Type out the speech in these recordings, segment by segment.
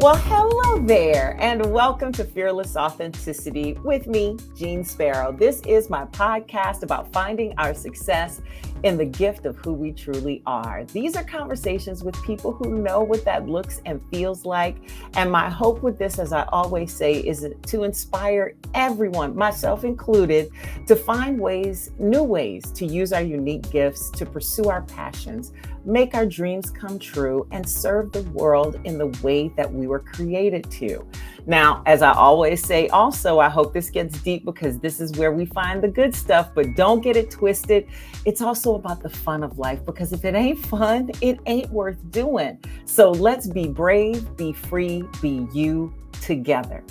Well, hello there, and welcome to Fearless Authenticity with me, Jeanne Sparrow. This is my podcast about finding our success in the gift of who we truly are. These are conversations with people who know what that looks and feels like. And my hope with this, as I always say, is to inspire everyone, myself included, to find new ways to use our unique gifts to pursue our passions, make our dreams come true, and serve the world in the way that we were created to. Now, as I always say, also, I hope this gets deep because this is where we find the good stuff, but don't get it twisted. It's also about the fun of life, because if it ain't fun, it ain't worth doing. So let's be brave, be free, be you together.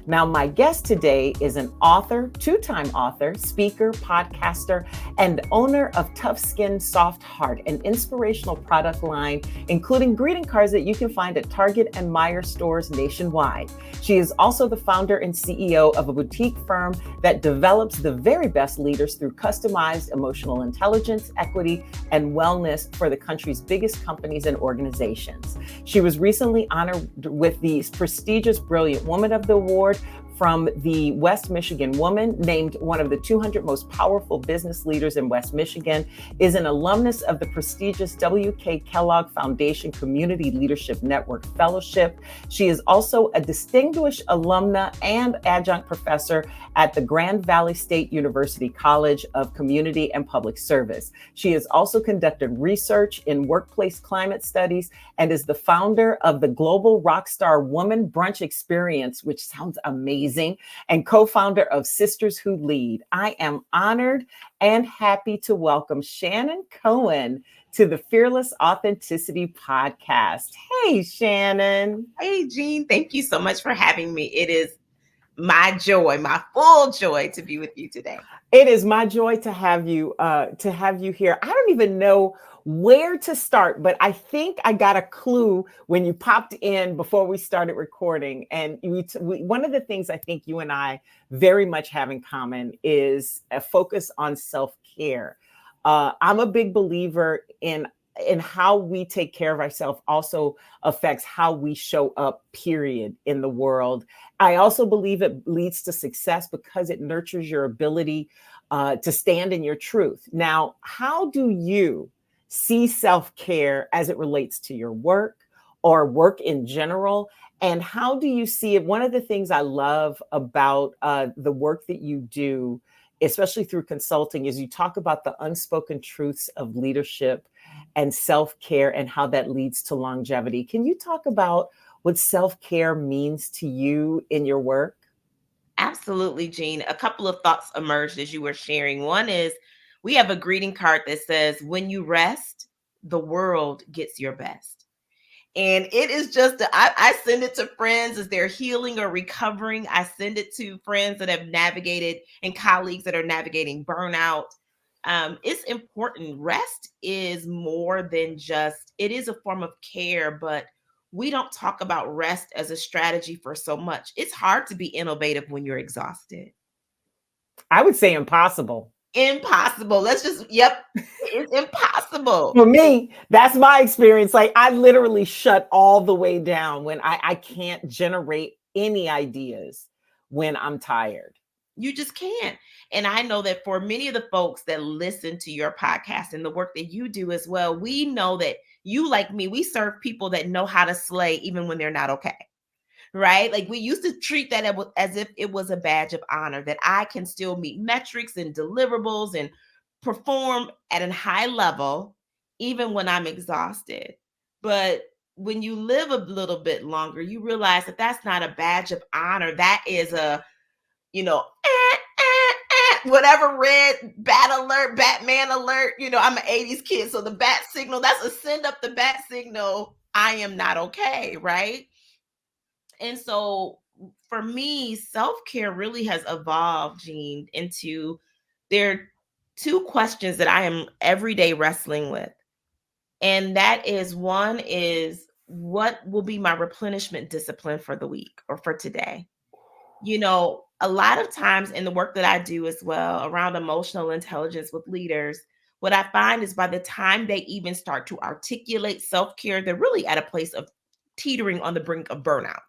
Now, my guest today is an author, two-time author, speaker, podcaster, and owner of Tough Skin, Soft Heart, an inspirational product line, including greeting cards that you can find at Target and Meijer stores nationwide. She is also the founder and CEO of a boutique firm that develops the very best leaders through customized emotional intelligence, equity, and wellness for the country's biggest companies and organizations. She was recently honored with the prestigious Brilliant Woman of the Award from the West Michigan Woman, named one of the 200 most powerful business leaders in West Michigan, is an alumnus of the prestigious W.K. Kellogg Foundation Community Leadership Network Fellowship. She is also a distinguished alumna and adjunct professor at the Grand Valley State University College of Community and Public Service. She has also conducted research in workplace climate studies and is the founder of the Global Rockstar Woman Brunch Experience, which sounds amazing, and co-founder of Sisters Who Lead. I am honored and happy to welcome Shannon Cohen to the Fearless Authenticity podcast. Hey, Shannon. Hey, Jeanne. Thank you so much for having me. It is my joy, my full joy to be with you today. It is my joy to have you here. I don't even know where to start, but I think I got a clue when you popped in before we started recording. And one of the things I think you and I very much have in common is a focus on self-care. I'm a big believer in how we take care of ourselves also affects how we show up, period, in the world. I also believe it leads to success because it nurtures your ability to stand in your truth. Now, how do you see self-care as it relates to your work or work in general? And how do you see it? One of the things I love about the work that you do, especially through consulting, is you talk about the unspoken truths of leadership and self-care and how that leads to longevity. Can you talk about what self-care means to you in your work? Absolutely, Jeanne. A couple of thoughts emerged as you were sharing. One is we have a greeting card that says, when you rest, the world gets your best. And it is just, I send it to friends as they're healing or recovering. I send it to friends that have navigated and colleagues that are navigating burnout. It's important. Rest is more than just, it is a form of care, but we don't talk about rest as a strategy for so much. It's hard to be innovative when you're exhausted. I would say impossible. Impossible. It's impossible. For me, that's my experience. Like, I literally shut all the way down when I can't generate any ideas when I'm tired. You just can't. And I know that for many of the folks that listen to your podcast and the work that you do as well, we know that you, like me, we serve people that know how to slay even when they're not okay. Right? Like, we used to treat that as if it was a badge of honor, that I can still meet metrics and deliverables and perform at a high level, even when I'm exhausted. But when you live a little bit longer, you realize that that's not a badge of honor. That is a, whatever red bat alert, Batman alert. I'm an 80s kid. So the bat signal, that's a send up the bat signal. I am not okay. Right. And so for me, self-care really has evolved, Jeanne, into, there are two questions that I am every day wrestling with. And that is, one is, what will be my replenishment discipline for the week or for today? A lot of times in the work that I do as well around emotional intelligence with leaders, what I find is by the time they even start to articulate self-care, they're really at a place of teetering on the brink of burnout.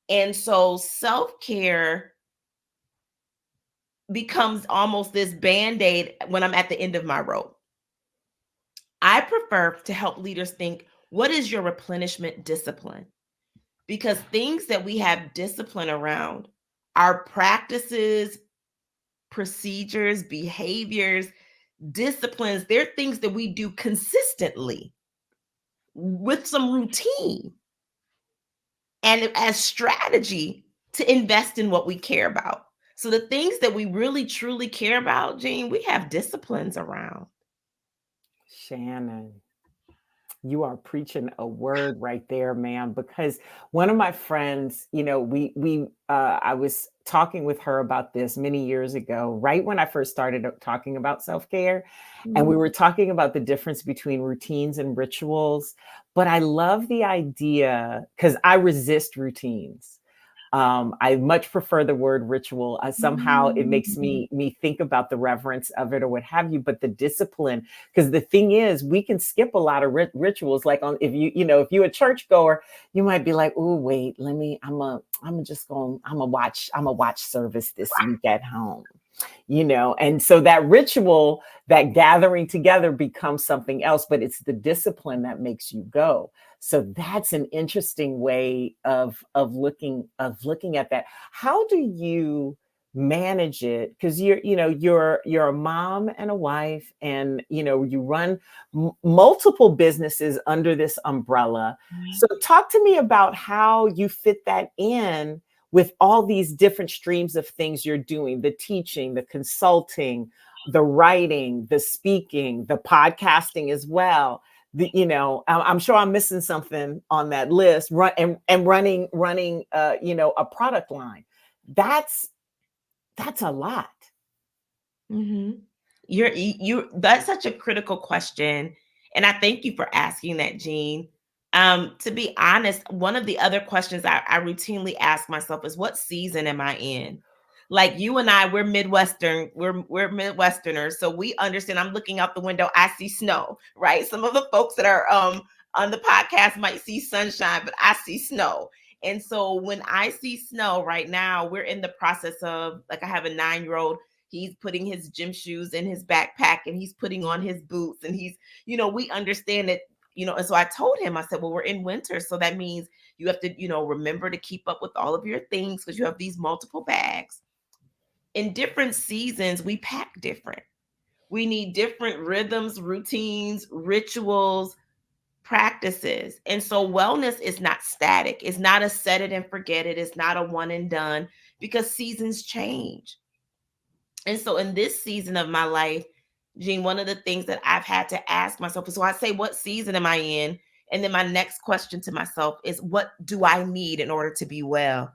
And so self-care becomes almost this band-aid when I'm at the end of my rope. I prefer to help leaders think, what is your replenishment discipline? Because things that we have discipline around are practices, procedures, behaviors, disciplines. They're things that we do consistently with some routine and as strategy to invest in what we care about. So the things that we really truly care about, Jeanne, we have disciplines around. Shannon, you are preaching a word right there, ma'am, because one of my friends, I was talking with her about this many years ago, right when I first started talking about self-care. And we were talking about the difference between routines and rituals. But I love the idea because I resist routines. I much prefer the word ritual. Somehow it makes me think about the reverence of it or what have you, but the discipline, because the thing is, we can skip a lot of rituals. Like if you're a churchgoer, you might be like, oh, wait, I'm a watch service this week at home. And so that ritual, that gathering together becomes something else, but it's the discipline that makes you go. So that's an interesting way of looking at that. How do you manage it? Because you're a mom and a wife, and you run multiple businesses under this umbrella. So talk to me about how you fit that in with all these different streams of things you're doing: the teaching, the consulting, the writing, the speaking, the podcasting as well. I'm sure I'm missing something on that list. Running a product line. That's a lot. Mm-hmm. That's such a critical question, and I thank you for asking that, Jeanne. To be honest, one of the other questions I routinely ask myself is, what season am I in? Like you and I, we're Midwestern, we're Midwesterners, so we understand. I'm looking out the window, I see snow, right? Some of the folks that are on the podcast might see sunshine, but I see snow. And so when I see snow right now, we're in the process of, like, I have a 9-year-old. He's putting his gym shoes in his backpack and he's putting on his boots, and he's, we understand that, and so I told him, I said, well, we're in winter. So that means you have to, remember to keep up with all of your things because you have these multiple bags. In different seasons, we pack different. We need different rhythms, routines, rituals, practices. And so wellness is not static. It's not a set it and forget it. It's not a one and done, because seasons change. And so in this season of my life, Jeanne, one of the things that I've had to ask myself is, so I say, what season am I in? And then my next question to myself is, what do I need in order to be well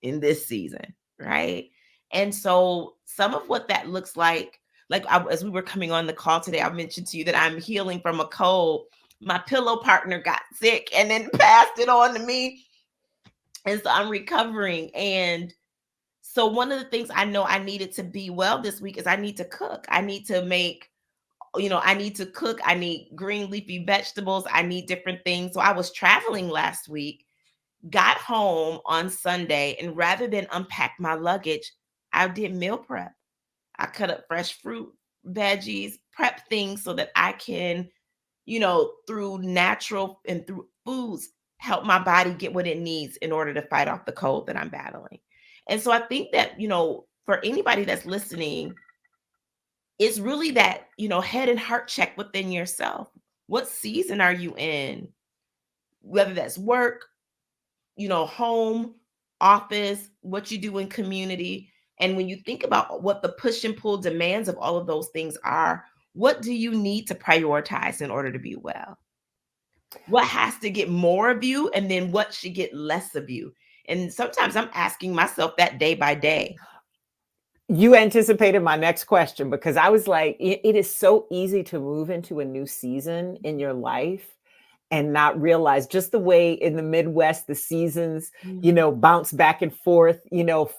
in this season? Right. And so some of what that looks like as we were coming on the call today, I mentioned to you that I'm healing from a cold. My pillow partner got sick and then passed it on to me. And so I'm recovering. And so one of the things I know I needed to be well this week is I need to cook. I need to make, I need to cook. I need green leafy vegetables. I need different things. So I was traveling last week, got home on Sunday, and rather than unpack my luggage, I did meal prep. I cut up fresh fruit, veggies, prep things so that I can, through natural and through foods, help my body get what it needs in order to fight off the cold that I'm battling. And so I think that, for anybody that's listening, it's really that, head and heart check within yourself. What season are you in? Whether that's work, home, office, what you do in community. And when you think about what the push and pull demands of all of those things are, what do you need to prioritize in order to be well? What has to get more of you, and then what should get less of you? And sometimes I'm asking myself that day by day. You anticipated my next question, because I was like, it is so easy to move into a new season in your life and not realize, just the way in the Midwest, the seasons, bounce back and forth.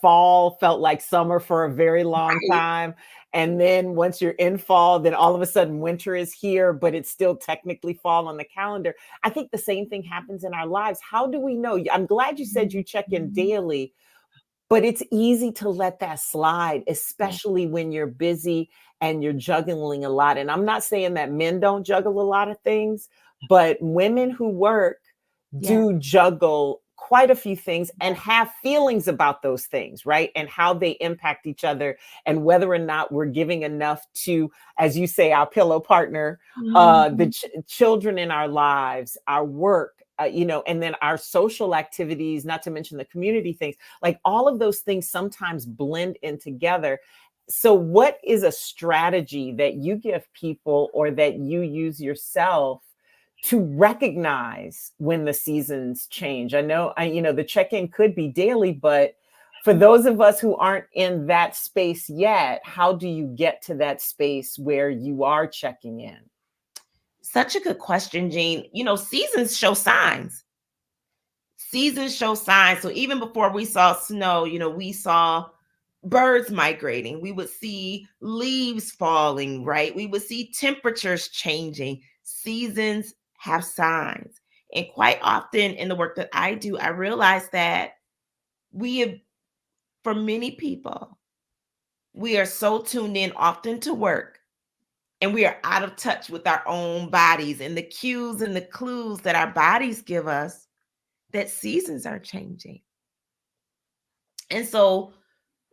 Fall felt like summer for a very long time. And then once you're in fall, then all of a sudden winter is here, but it's still technically fall on the calendar. I think the same thing happens in our lives. How do we know? I'm glad you said you check in daily, but it's easy to let that slide, especially when you're busy and you're juggling a lot. And I'm not saying that men don't juggle a lot of things, but women who work do juggle quite a few things and have feelings about those things, right? And how they impact each other and whether or not we're giving enough to, as you say, our pillow partner, the children in our lives, our work, and then our social activities, not to mention the community things, like all of those things sometimes blend in together. So what is a strategy that you give people or that you use yourself to recognize when the seasons change? I know, the check-in could be daily, but for those of us who aren't in that space yet, how do you get to that space where you are checking in? Such a good question, Jeanne. Seasons show signs. Seasons show signs. So even before we saw snow, we saw birds migrating. We would see leaves falling, right? We would see temperatures changing. Seasons have signs. And quite often in the work that I do, I realize that for many people, we are so tuned in often to work, and we are out of touch with our own bodies and the cues and the clues that our bodies give us that seasons are changing. And so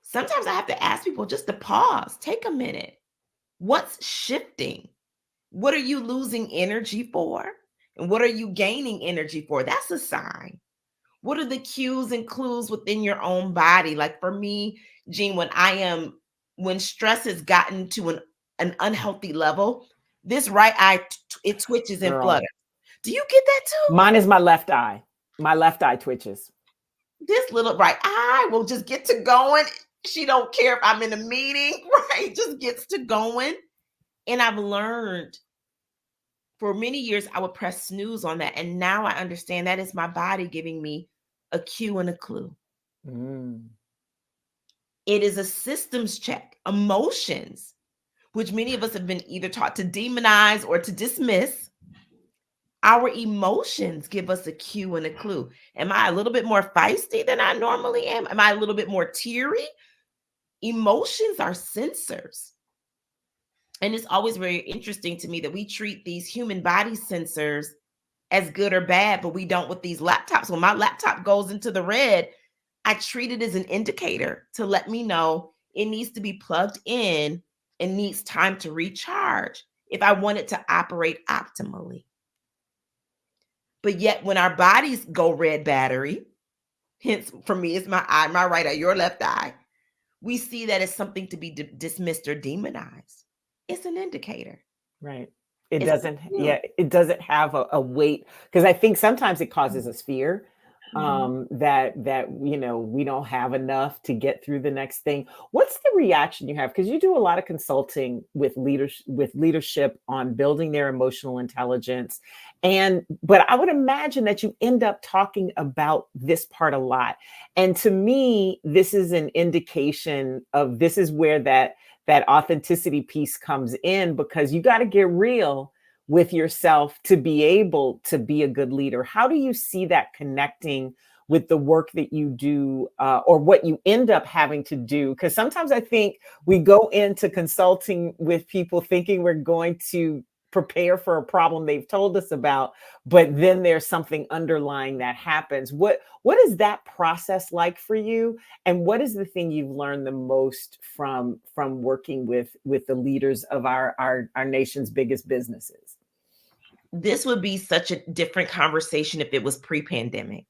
sometimes I have to ask people just to pause, take a minute. What's shifting? What are you losing energy for? And what are you gaining energy for? That's a sign. What are the cues and clues within your own body? Like for me, Jeanne, when stress has gotten to an unhealthy level, this right eye, it twitches and flutters. Do you get that too? Mine is my left eye. My left eye twitches. This little right eye will just get to going. She don't care if I'm in a meeting, right? Just gets to going. And I've learned for many years, I would press snooze on that. And now I understand that is my body giving me a cue and a clue. It is a systems check. Emotions, which many of us have been either taught to demonize or to dismiss. Our emotions give us a cue and a clue. Am I a little bit more feisty than I normally am? Am I a little bit more teary? Emotions are sensors. And it's always very interesting to me that we treat these human body sensors as good or bad, but we don't with these laptops. When my laptop goes into the red, I treat it as an indicator to let me know it needs to be plugged in and needs time to recharge if I want it to operate optimally. But yet when our bodies go red battery, hence for me, it's my eye, my right eye, your left eye, we see that as something to be dismissed or demonized. It's an indicator. Right. It doesn't have a weight, because I think sometimes it causes us fear that we don't have enough to get through the next thing. What's the reaction you have? Because you do a lot of consulting with leadership on building their emotional intelligence. But I would imagine that you end up talking about this part a lot. And to me, this is an indication of this is where that authenticity piece comes in, because you got to get real with yourself to be able to be a good leader. How do you see that connecting with the work that you do or what you end up having to do? Because sometimes I think we go into consulting with people thinking we're going to prepare for a problem they've told us about, but then there's something underlying that happens. What is that process like for you? And what is the thing you've learned the most from working with the leaders of our nation's biggest businesses? This would be such a different conversation if it was pre-pandemic.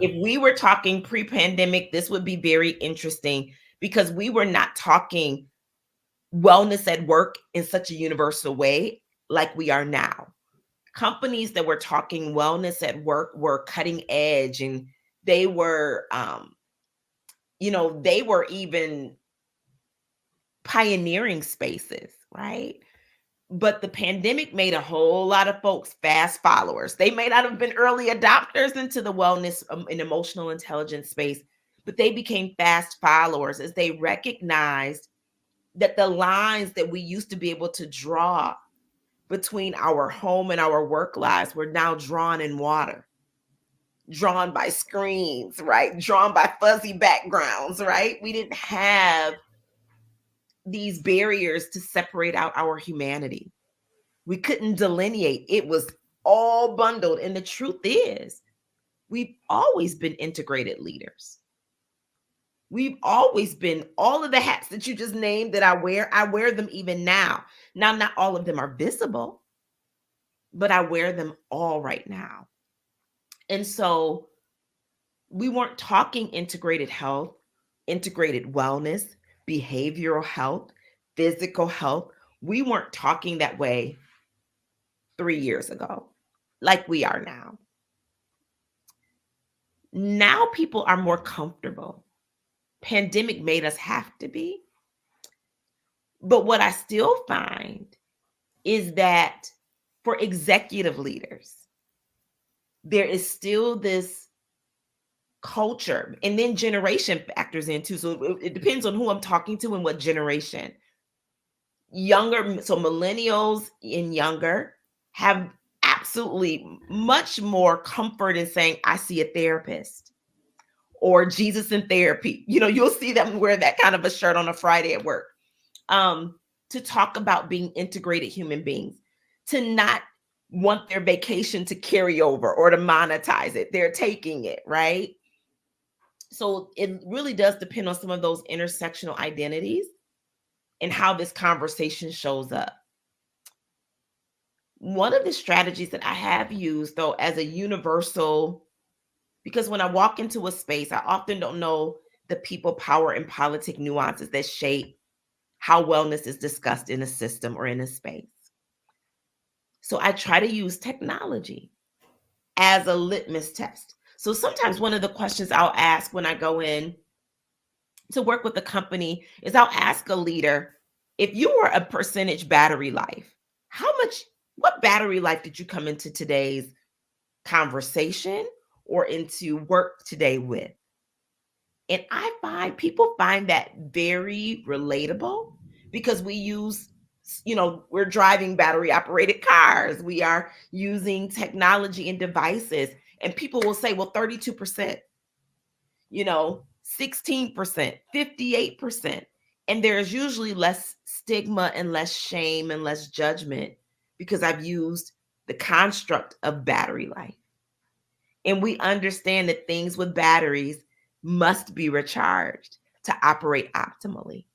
If we were talking pre-pandemic, this would be very interesting because we were not talking wellness at work in such a universal way like we are now. Companies that were talking wellness at work were cutting edge, and they were, they were even pioneering spaces, right? But the pandemic made a whole lot of folks fast followers. They may not have been early adopters into the wellness and emotional intelligence space, but they became fast followers as they recognized that the lines that we used to be able to draw between our home and our work lives were now drawn in water, drawn by screens, right? Drawn by fuzzy backgrounds, right? We didn't have these barriers to separate out our humanity. We couldn't delineate. It was all bundled. And the truth is, we've always been integrated leaders. We've always been all of the hats that you just named that I wear them even now. Now, not all of them are visible, but I wear them all right now. And so we weren't talking integrated health, integrated wellness, behavioral health, physical health. We weren't talking that way 3 years ago, like we are now. Now people are more comfortable. Pandemic made us have to be. But what I still find is that for executive leaders, there is still this culture, and then generation factors in too. So it depends on who I'm talking to and what generation. Younger, so millennials and younger have absolutely much more comfort in saying, I see a therapist or Jesus in therapy. You know, you'll see them wear that kind of a shirt on a Friday at work. To talk about being integrated human beings, to not want their vacation to carry over or to monetize it. They're taking it, right? So it really does depend on some of those intersectional identities and how this conversation shows up. One of the strategies that I have used, though, as a universal, because when I walk into a space, I often don't know the people, power, and politic nuances that shape how wellness is discussed in a system or in a space. So I try to use technology as a litmus test. So sometimes one of the questions I'll ask when I go in to work with a company is I'll ask a leader, if you were a percentage battery life, what battery life did you come into today's conversation or into work today with? And I find people find that very relatable because we use, we're driving battery operated cars. We are using technology and devices. And people will say, well, 32%, 16%, 58%. And there's usually less stigma and less shame and less judgment because I've used the construct of battery life. And we understand that things with batteries must be recharged to operate optimally.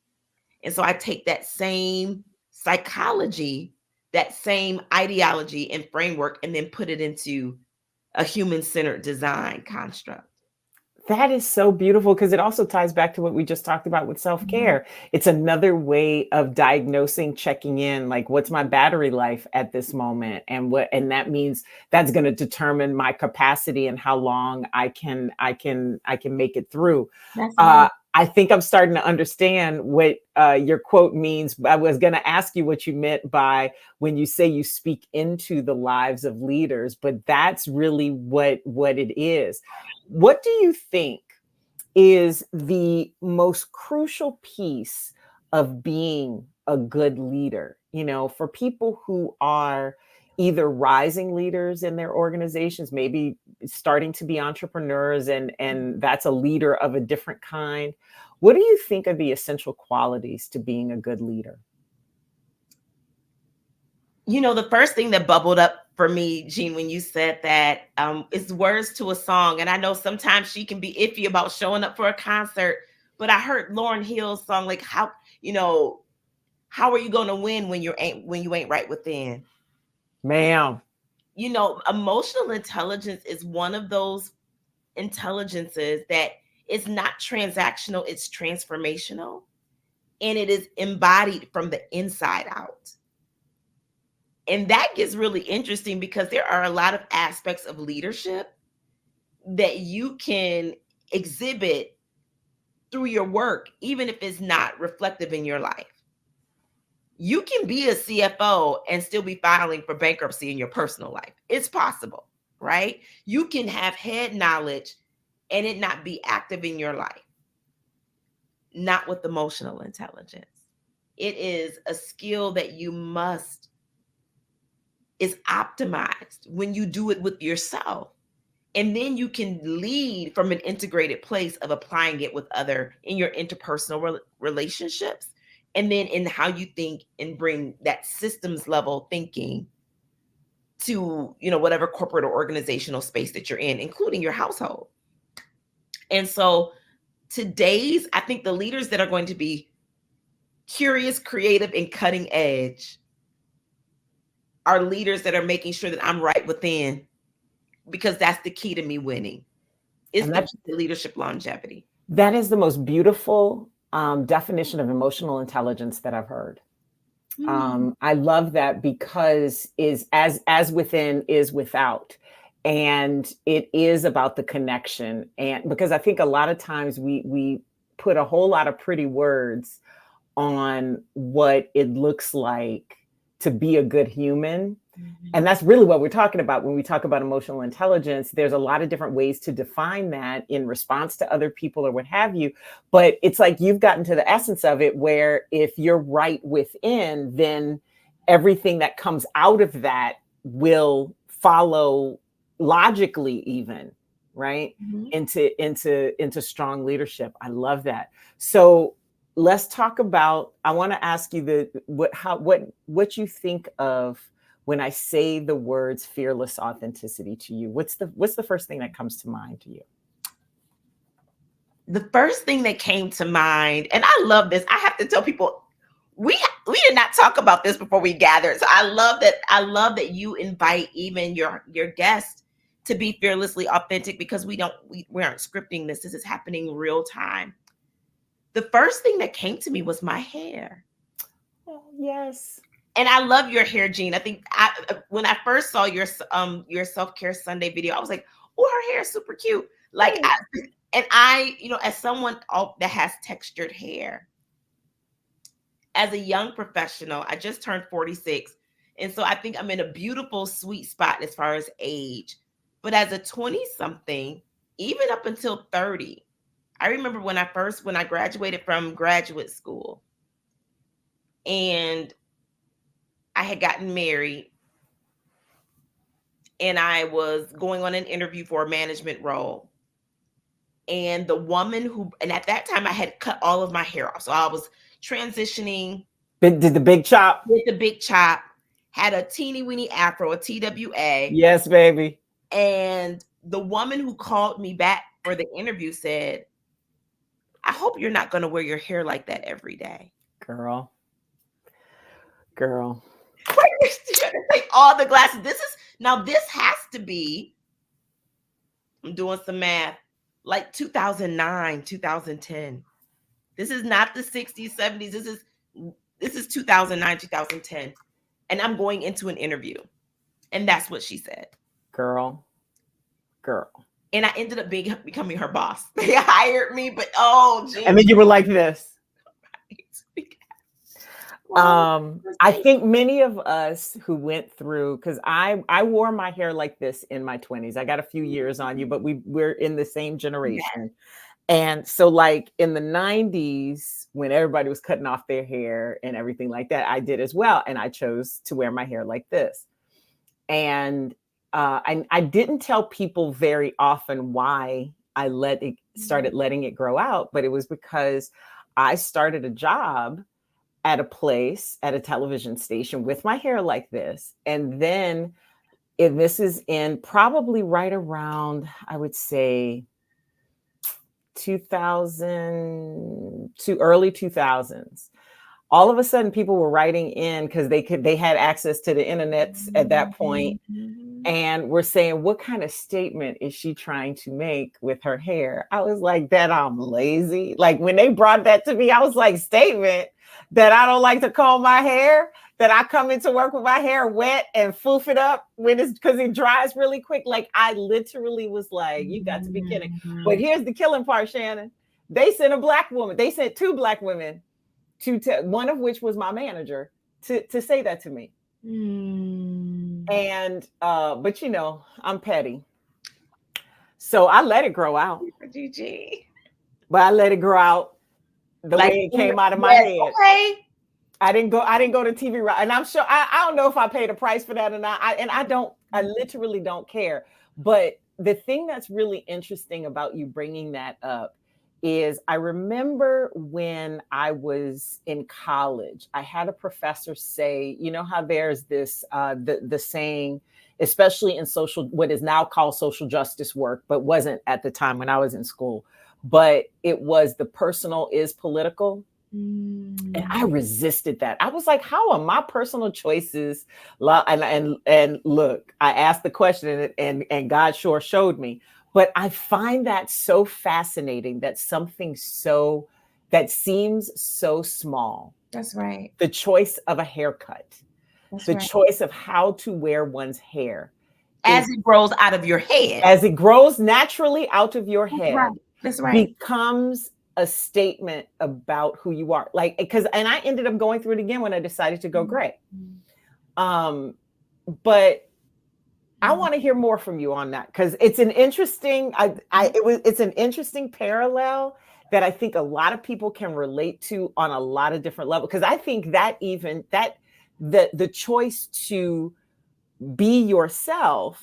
And so I take that same psychology, that same ideology and framework, and then put it into a human-centered design construct. That is so beautiful because it also ties back to what we just talked about with self-care. It's another way of diagnosing, checking in, like what's my battery life at this moment, and that means that's going to determine my capacity and how long I can make it through. I think I'm starting to understand what your quote means. I was going to ask you what you meant by when you say you speak into the lives of leaders, but that's really what it is. What do you think is the most crucial piece of being a good leader, for people who are either rising leaders in their organizations, maybe starting to be entrepreneurs, and that's a leader of a different kind? What do you think are the essential qualities to being a good leader? The first thing that bubbled up for me, Jeanne, when you said that, is words to a song. And I know sometimes she can be iffy about showing up for a concert, but I heard Lauryn Hill's song, like, how are you going to win when you ain't right within? Ma'am. Emotional intelligence is one of those intelligences that is not transactional, it's transformational, and it is embodied from the inside out. And that gets really interesting because there are a lot of aspects of leadership that you can exhibit through your work, even if it's not reflective in your life. You can be a CFO and still be filing for bankruptcy in your personal life. It's possible, right? You can have head knowledge and it not be active in your life. Not with emotional intelligence. It is a skill that is optimized when you do it with yourself. And then you can lead from an integrated place of applying it with in your interpersonal relationships. And then in how you think and bring that systems level thinking to, whatever corporate or organizational space that you're in, including your household. And so I think the leaders that are going to be curious, creative, and cutting edge are leaders that are making sure that I'm right within, because that's the key to me winning. It's the leadership longevity. That is the most beautiful definition of emotional intelligence that I've heard. I love that, because is as within is without. And it is about the connection. And because I think a lot of times we put a whole lot of pretty words on what it looks like to be a good human. And that's really what we're talking about when we talk about emotional intelligence. There's a lot of different ways to define that in response to other people or what have you. But it's like you've gotten to the essence of it, where if you're right within, then everything that comes out of that will follow logically, even right into strong leadership. I love that. So let's talk about, I want to ask you what you think of when I say the words fearless authenticity to you. What's the first thing that comes to mind to you? The first thing that came to mind, and I love this, I have to tell people, we did not talk about this before we gathered. So I love that you invite even your guests to be fearlessly authentic, because we aren't scripting this. This is happening real time. The first thing that came to me was my hair. Oh, yes. And I love your hair, Jeanne. I think when I first saw your Self-Care Sunday video, I was like, oh, her hair is super cute. Like, as someone that has textured hair, as a young professional, I just turned 46. And so I think I'm in a beautiful, sweet spot as far as age. But as a 20-something, even up until 30, I remember when I graduated from graduate school, and I had gotten married, and I was going on an interview for a management role. And the woman and at that time I had cut all of my hair off. So I was transitioning. Did the big chop? Did the big chop. Had a teeny weeny afro, a TWA. Yes, baby. And the woman who called me back for the interview said, I hope you're not going to wear your hair like that every day. Girl. Take all the glasses. This has to be, I'm doing some math, like 2009, 2010. This is not the 60s, 70s. This is 2009, 2010. And I'm going into an interview. And that's what she said. Girl. And I ended up becoming her boss. They hired me, but geez. And then you were like this. I think many of us who went through, because I wore my hair like this in my 20s. I got a few years on you, but we're in the same generation. Yeah. And so like in the 90s, when everybody was cutting off their hair and everything like that, I did as well. And I chose to wear my hair like this. And I didn't tell people very often why I started letting it grow out, but it was because I started a job at a television station with my hair like this. And then this is in probably right around, I would say 2000 to early 2000s. All of a sudden people were writing in because they had access to the internet at that point, and were saying, what kind of statement is she trying to make with her hair? I was like, that I'm lazy. Like when they brought that to me, I was like, statement that I don't like to comb my hair, that I come into work with my hair wet and foof it up because it dries really quick. Like I literally was like, you got to be kidding. But here's the killing part, Shannon. They sent two black women one of which was my manager to say that to me. And but I'm petty, so I let it grow out. But I let it grow out the way it came out of my head. Okay. I didn't go to TV, and I'm sure I don't know if I paid a price for that or not. I literally don't care. But the thing that's really interesting about you bringing that up is I remember when I was in college, I had a professor say, you know how there's this the saying, especially in what is now called social justice work, but wasn't at the time when I was in school, but it was the personal is political. And I resisted that. I was like, how are my personal choices? And look, I asked the question and God sure showed me. But I find that so fascinating that something that seems so small. That's right. The choice of a haircut, choice of how to wear one's hair. As it grows out of your head. As it grows naturally out of your head. That's right. Becomes a statement about who you are. And I ended up going through it again when I decided to go gray. But I want to hear more from you on that, because it's an interesting, it's an interesting parallel that I think a lot of people can relate to on a lot of different levels. Because I think that the choice to be yourself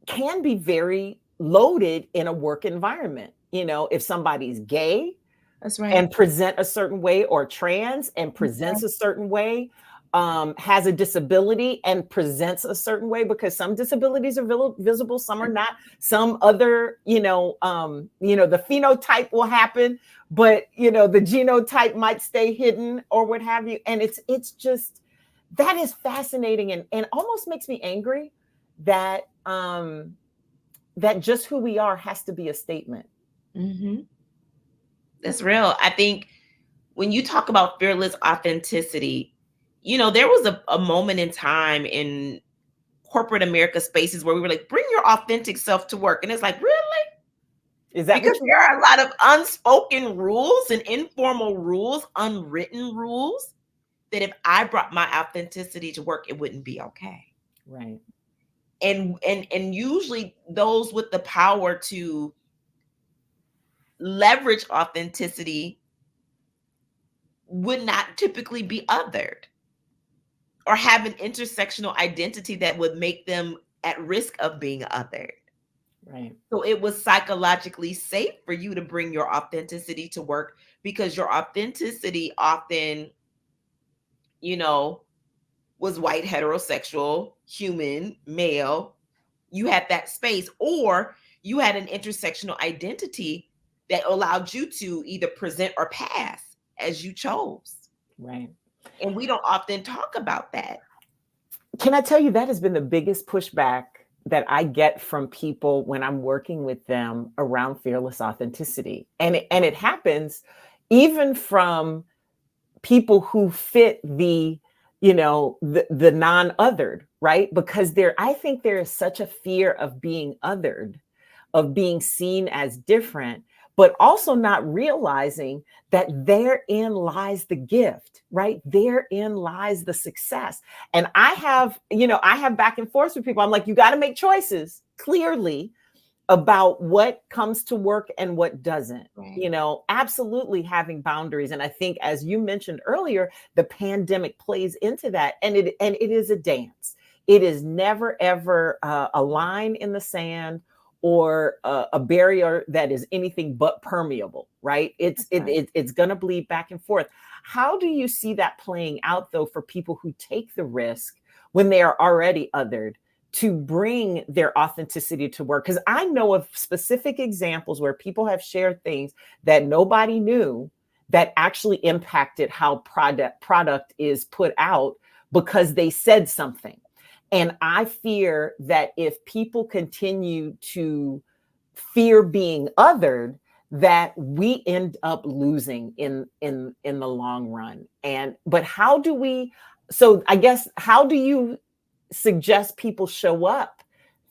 can be very loaded in a work environment. If somebody's gay, that's right, and present a certain way, or trans and presents a certain way, has a disability and presents a certain way, because some disabilities are visible, some are not. Some other, the phenotype will happen, but the genotype might stay hidden or what have you. And it's just, that is fascinating and almost makes me angry that that just who we are has to be a statement. That's real. I think when you talk about fearless authenticity, there was a moment in time in corporate America spaces where we were like, bring your authentic self to work. And it's like, really? Is that because there are a lot of unspoken rules and informal rules, unwritten rules, that if I brought my authenticity to work, it wouldn't be okay. Right. And usually those with the power to leverage authenticity would not typically be othered or have an intersectional identity that would make them at risk of being othered. Right. So it was psychologically safe for you to bring your authenticity to work, because your authenticity often, was white, heterosexual, human, male. You had that space, or you had an intersectional identity that allowed you to either present or pass as you chose. Right. And we don't often talk about that. Can I tell you, that has been the biggest pushback that I get from people when I'm working with them around fearless authenticity. And it happens even from people who fit the non-othered, right? Because I think there is such a fear of being othered, of being seen as different, but also not realizing that therein lies the gift, right? Therein lies the success. And I have back and forth with people. I'm like, you got to make choices clearly about what comes to work and what doesn't. Right. Absolutely having boundaries. And I think, as you mentioned earlier, the pandemic plays into that. And it is a dance. It is never, ever a line in the sand or a barrier that is anything but permeable, right? It's going to bleed back and forth. How do you see that playing out, though, for people who take the risk when they are already othered to bring their authenticity to work? Because I know of specific examples where people have shared things that nobody knew that actually impacted how product is put out because they said something. And I fear that if people continue to fear being othered, that we end up losing in the long run. But how do we? So I guess, how do you suggest people show up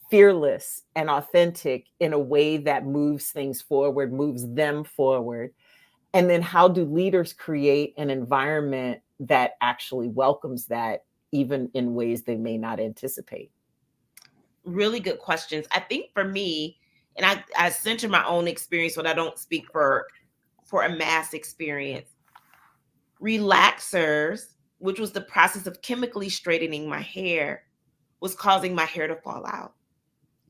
fearless and authentic in a way that moves things forward, moves them forward? And then how do leaders create an environment that actually welcomes that, even in ways they may not anticipate? Really good questions. I think for me, and I center my own experience, but I don't speak for a mass experience. relaxers, which was the process of chemically straightening my hair, was causing my hair to fall out.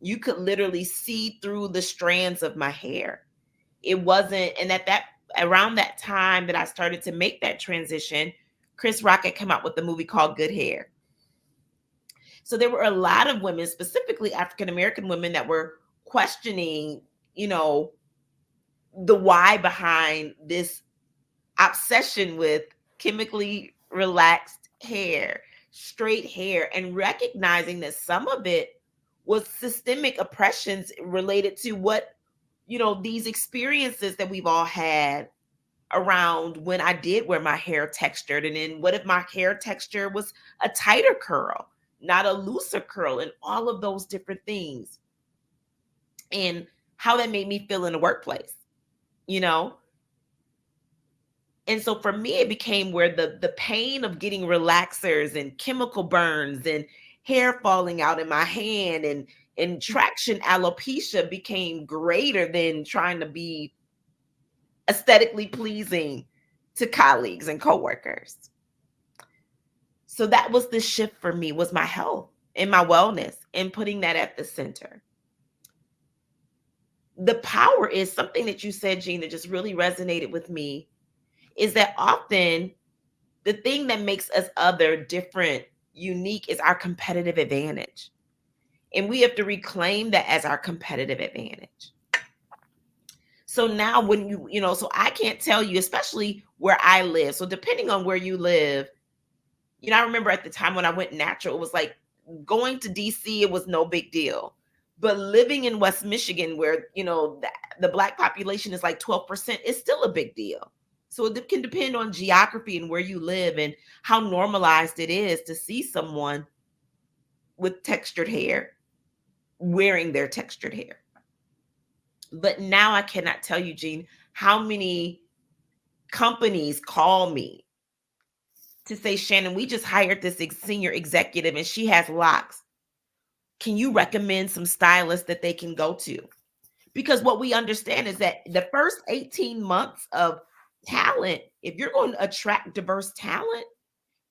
You could literally see through the strands of my hair. It wasn't, and around that time that I started to make that transition, Chris Rock had come out with the movie called Good Hair. So there were a lot of women, specifically African American women, that were questioning, the why behind this obsession with chemically relaxed hair, straight hair, and recognizing that some of it was systemic oppressions related to what, these experiences that we've all had around when I did wear my hair textured. And then what if my hair texture was a tighter curl, not a looser curl, and all of those different things. And how that made me feel in the workplace, And so for me, it became where the pain of getting relaxers and chemical burns and hair falling out in my hand and traction alopecia became greater than trying to be aesthetically pleasing to colleagues and coworkers. So that was the shift for me, was my health and my wellness and putting that at the center. The power is something that you said, Jeanne, that just really resonated with me, is that often the thing that makes us other, different, unique is our competitive advantage. And we have to reclaim that as our competitive advantage. So now when so I can't tell you, especially where I live. So depending on where you live, I remember at the time when I went natural, it was like going to DC, it was no big deal. But living in West Michigan, where, the Black population is like 12%, is still a big deal. So it can depend on geography and where you live and how normalized it is to see someone with textured hair wearing their textured hair. But now I cannot tell you, Jeanne, how many companies call me to say, Shannon, we just hired this senior executive and she has locks. Can you recommend some stylists that they can go to? Because what we understand is that the first 18 months of talent, if you're going to attract diverse talent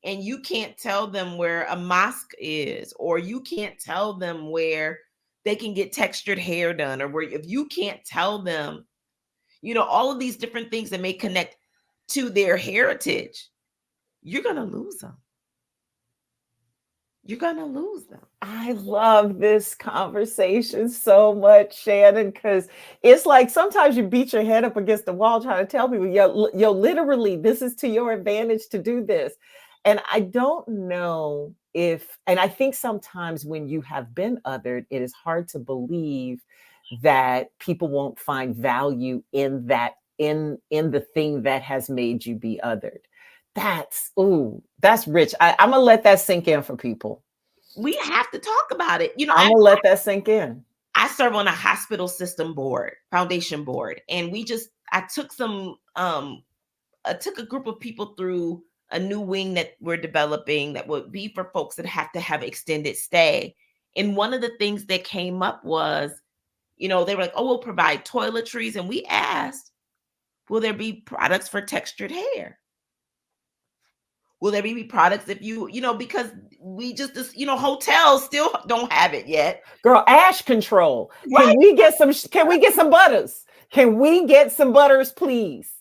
and you can't tell them where a mosque is, or you can't tell them where they can get textured hair done, or where, if you can't tell them, all of these different things that may connect to their heritage, you're going to lose them. You're going to lose them. I love this conversation so much, Shannon, because it's like sometimes you beat your head up against the wall trying to tell people, yo, literally, this is to your advantage to do this. And I don't know and I think sometimes when you have been othered, it is hard to believe that people won't find value in that, in the thing that has made you be othered. That's rich. I'm gonna let that sink in for people. We have to talk about it. I'm gonna let that sink in. I serve on a hospital system board, foundation board, and I took a group of people through a new wing that we're developing that would be for folks that have to have extended stay. And one of the things that came up was, they were like, oh, we'll provide toiletries. And we asked, will there be products for textured hair? Will there be products if because we just, hotels still don't have it yet. Girl, ash control. Right? Can we get some butters? Can we get some butters, please?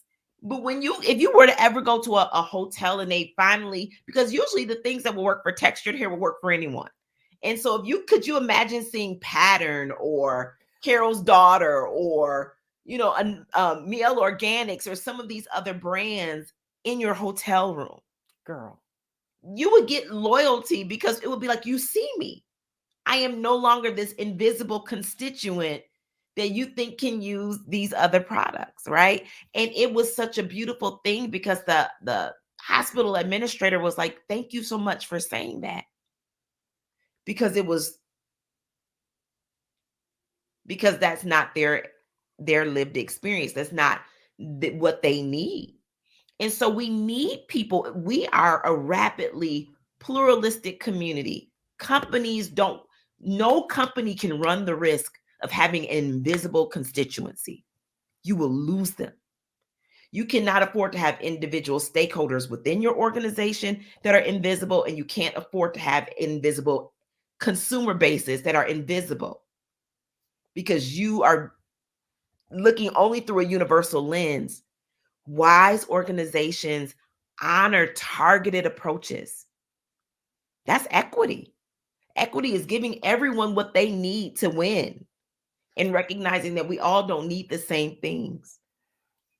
But if you were to ever go to a hotel and they finally, because usually the things that will work for textured hair will work for anyone. And so could you imagine seeing Pattern or Carol's Daughter or, Miel Organics or some of these other brands in your hotel room? Girl, you would get loyalty because it would be like, you see me. I am no longer this invisible constituent that you think can use these other products, right? And it was such a beautiful thing because the hospital administrator was like, thank you so much for saying that. Because that's not their lived experience. That's not what they need. And so we need people. We are a rapidly pluralistic community. No company can run the risk of having an invisible constituency. You will lose them. You cannot afford to have individual stakeholders within your organization that are invisible, and you can't afford to have invisible consumer bases that are invisible, because you are looking only through a universal lens. Wise organizations honor targeted approaches. That's equity. Equity is giving everyone what they need to win and recognizing that we all don't need the same things.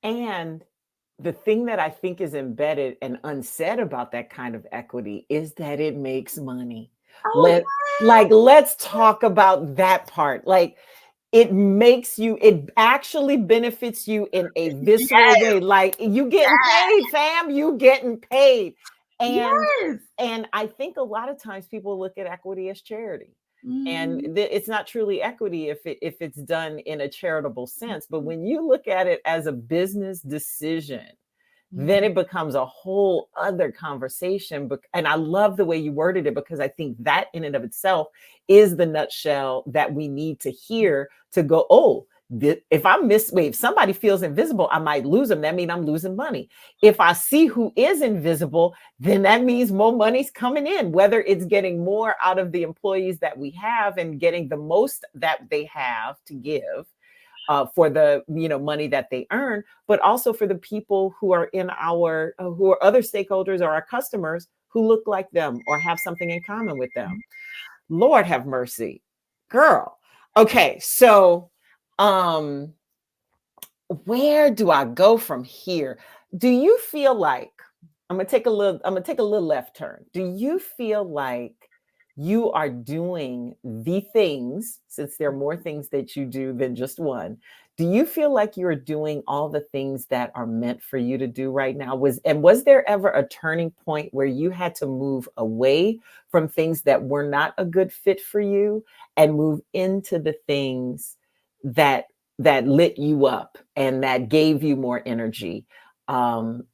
And the thing that I think is embedded and unsaid about that kind of equity is that it makes money. Oh, Let's talk about that part. Like, it actually benefits you in a visceral yes, way. Like, you getting paid, fam, you getting paid. And yes. and I think a lot of times people look at equity as charity. And Mhm. it's not truly equity if it's done in a charitable sense. But when you look at it as a business decision, then it becomes a whole other conversation. And I love the way you worded it, because I think that in and of itself is the nutshell that we need to hear to go, oh, if somebody feels invisible, I might lose them. That means I'm losing money. If I see who is invisible, then that means more money's coming in, whether it's getting more out of the employees that we have and getting the most that they have to give, for the money that they earn, but also for the people who are in our who are other stakeholders or our customers who look like them or have something in common with them. Lord have mercy, girl. Okay, so where do I go from here? Do you feel like I'm gonna take a little left turn? Do you feel like you are doing the things, since there are more things that you do than just one? Do you feel like you're doing all the things that are meant for you to do right now? Was there ever a turning point where you had to move away from things that were not a good fit for you and move into the things that lit you up and that gave you more energy, and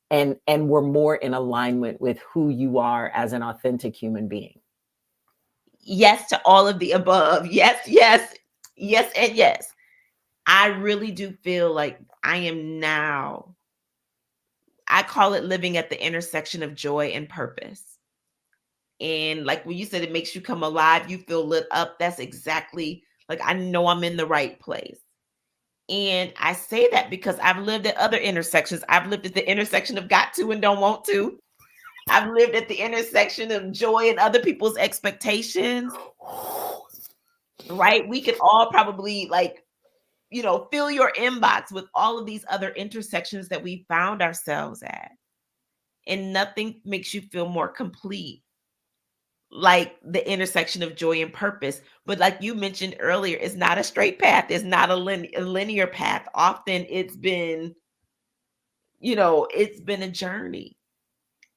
were more in alignment with who you are as an authentic human being? Yes to all of the above. Yes, yes, yes, and yes. I really do feel like I am now, I call it living at the intersection of joy and purpose. And like when you said it makes you come alive, you feel lit up. That's exactly, like, I know I'm in the right place. And I say that because I've lived at other intersections. I've lived at the intersection of got to and don't want to. I've lived at the intersection of joy and other people's expectations. Right? We could all probably, like, fill your inbox with all of these other intersections that we found ourselves at. And nothing makes you feel more complete like the intersection of joy and purpose. But like you mentioned earlier, it's not a straight path. It's not a linear path. Often it's been a journey.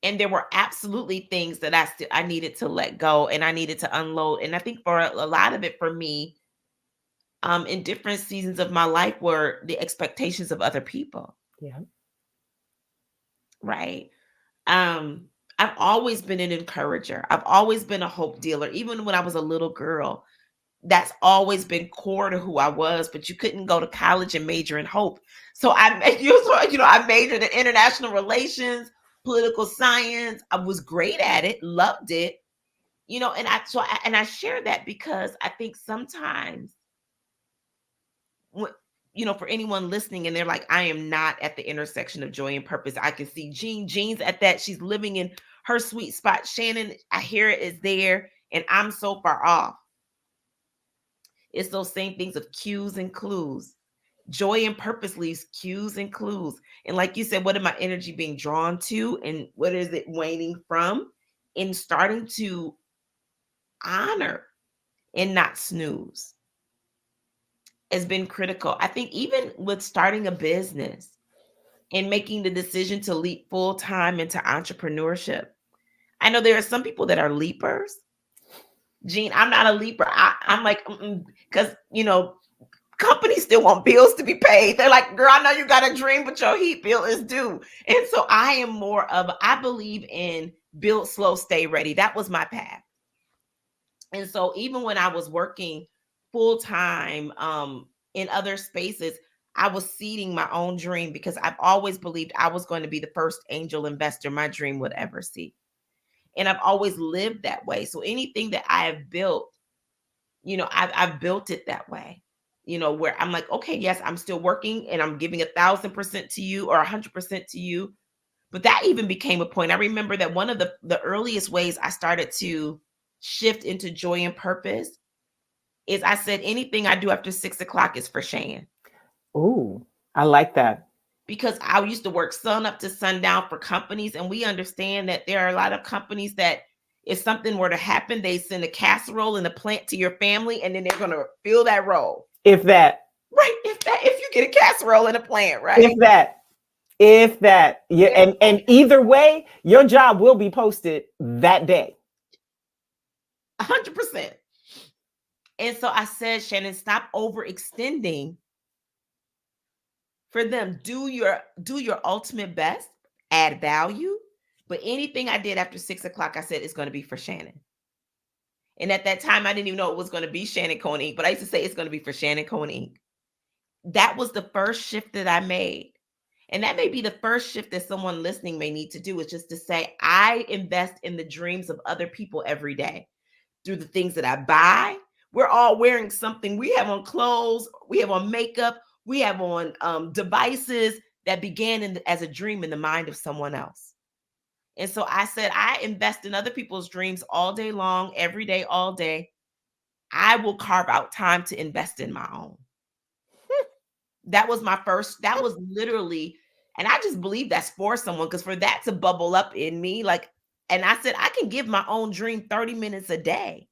And there were absolutely things that I needed to let go and I needed to unload. And I think for a lot of it for me, in different seasons of my life, were the expectations of other people. Yeah. Right. Um, I've always been an encourager. I've always been a hope dealer. Even when I was a little girl, that's always been core to who I was. But you couldn't go to college and major in hope. So I majored in international relations, political science. I was great at it, loved it. And I share that because I think sometimes, for anyone listening and they're like, I am not at the intersection of joy and purpose. I can see Jeanne's at that. She's living in her sweet spot. Shannon, I hear it, is there, and I'm so far off. It's those same things of cues and clues. Joy and purpose leaves cues and clues. And like you said, what am my energy being drawn to and what is it waning from? And starting to honor and not snooze has been critical. I think even with starting a business and making the decision to leap full time into entrepreneurship. I know there are some people that are leapers. Jeanne, I'm not a leaper. I'm like, because, companies still want bills to be paid. They're like, girl, I know you got a dream, but your heat bill is due. And so I am more of, I believe in build slow, stay ready. That was my path. And so even when I was working full time in other spaces, I was seeding my own dream because I've always believed I was going to be the first angel investor my dream would ever see. And I've always lived that way. So anything that I have built, I've built it that way, where I'm like, okay, yes, I'm still working and I'm giving 1,000% to you or 100% to you. But that even became a point. I remember that one of the earliest ways I started to shift into joy and purpose is I said, anything I do after 6 o'clock is for Shan. Ooh, I like that. Because I used to work sun up to sundown for companies. And we understand that there are a lot of companies that if something were to happen, they send a casserole and a plant to your family, and then they're going to fill that role. If that. Right. If you get a casserole and a plant, right? If that. Yeah. And either way, your job will be posted that day. 100%. And so I said, Shannon, stop overextending for them. Do your ultimate best, add value. But anything I did after 6 o'clock, I said it's going to be for Shannon. And at that time, I didn't even know it was going to be Shannon Cohen Inc., but I used to say it's going to be for Shannon Cohen Inc. That was the first shift that I made. And that may be the first shift that someone listening may need to do, is just to say, I invest in the dreams of other people every day through the things that I buy. We're all wearing something. We have on clothes, we have on makeup, we have on devices that began as a dream in the mind of someone else. And so I said, I invest in other people's dreams all day long, every day, all day. I will carve out time to invest in my own. That was literally, and I just believe that's for someone, because for that to bubble up in me, and I said, I can give my own dream 30 minutes a day.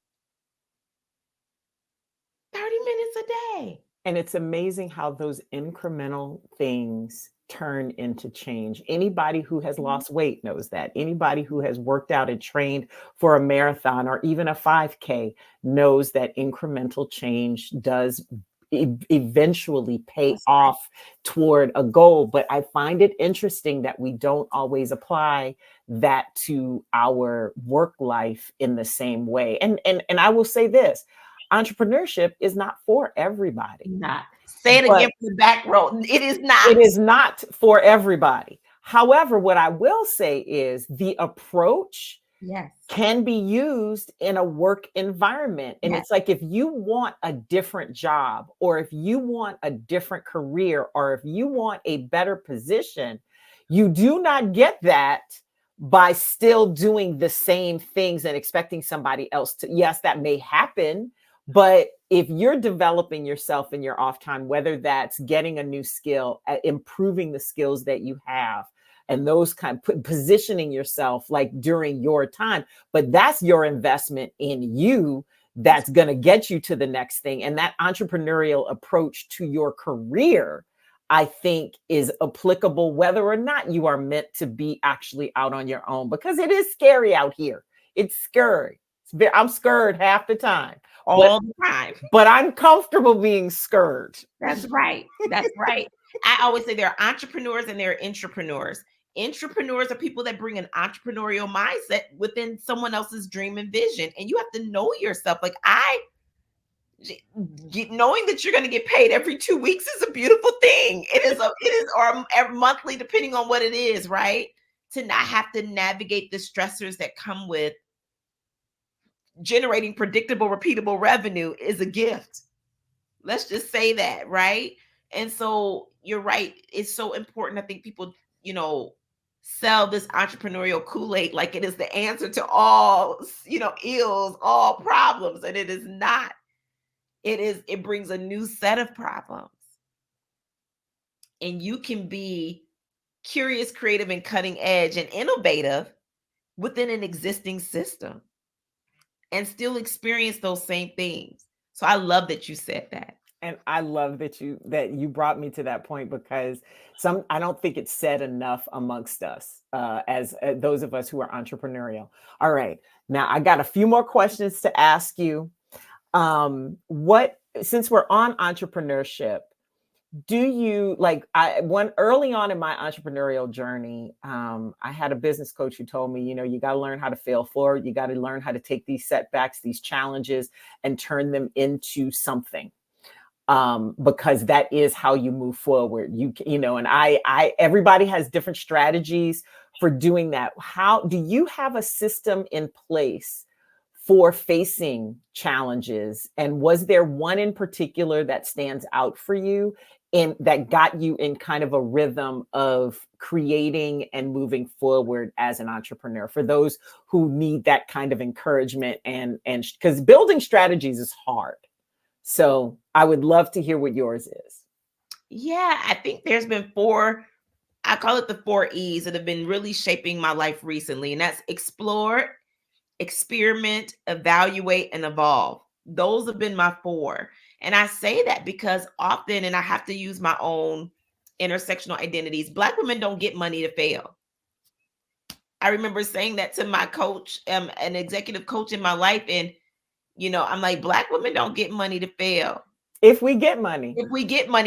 30 minutes a day. And it's amazing how those incremental things turn into change. Anybody who has lost weight knows that. Anybody who has worked out and trained for a marathon or even a 5K knows that incremental change does eventually pay off toward a goal. But I find it interesting that we don't always apply that to our work life in the same way. And I will say this, entrepreneurship is not for everybody. Not. Say it again from the back row. It is not. It is not for everybody. However, what I will say is the approach can be used in a work environment. And it's like, if you want a different job, or if you want a different career, or if you want a better position, you do not get that by still doing the same things and expecting somebody else to. Yes, that may happen. But if you're developing yourself in your off time, whether that's getting a new skill, improving the skills that you have, and those positioning yourself like during your time, but that's your investment in you that's going to get you to the next thing. And that entrepreneurial approach to your career, I think, is applicable whether or not you are meant to be actually out on your own, because it is scary out here. It's scary. I'm scared half the time. All the time. But I'm comfortable being scared. That's right. That's right. I always say there are entrepreneurs and there are intrapreneurs. Intrapreneurs are people that bring an entrepreneurial mindset within someone else's dream and vision. And you have to know yourself. Like, knowing that you're going to get paid every 2 weeks is a beautiful thing. It is, or every monthly, depending on what it is, right? To not have to navigate the stressors that come with generating predictable, repeatable revenue is a gift. Let's just say that, right? And so you're right. It's so important. I think people, sell this entrepreneurial Kool-Aid like it is the answer to all, ills, all problems. And it is not. It brings a new set of problems. And you can be curious, creative, and cutting edge and innovative within an existing system and still experience those same things. So I love that you said that. And I love that you brought me to that point, because I don't think it's said enough amongst us as those of us who are entrepreneurial. All right. Now I got a few more questions to ask you. Since we're on entrepreneurship, do you early on in my entrepreneurial journey, I had a business coach who told me, you got to learn how to fail forward. You got to learn how to take these setbacks, these challenges, and turn them into something. because that is how you move forward. And everybody has different strategies for doing that. How do you have a system in place for facing challenges? And was there one in particular that stands out for you and that got you in kind of a rhythm of creating and moving forward as an entrepreneur, for those who need that kind of encouragement? And because building strategies is hard. So I would love to hear what yours is. Yeah, I think there's been I call it the 4 E's that have been really shaping my life recently. And that's explore, experiment, evaluate, and evolve. Those have been my 4. And I say that because often, and I have to use my own intersectional identities, Black women don't get money to fail. I remember saying that to my coach, an executive coach in my life. And, I'm like, Black women don't get money to fail. If we get money,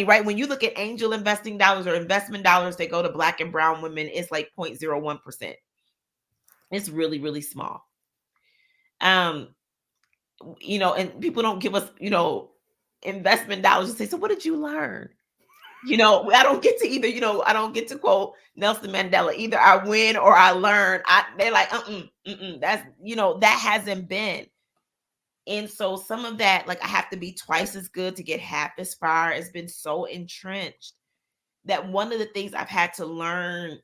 right? When you look at angel investing dollars or investment dollars that go to Black and brown women, it's like 0.01%. It's really, really small. And people don't give us, investment dollars and say, so what did you learn? I don't get to either, I don't get to quote Nelson Mandela, either I win or I learn. They're like, that's, that hasn't been. And so some of that, like, I have to be twice as good to get half as far, has been so entrenched that one of the things I've had to learn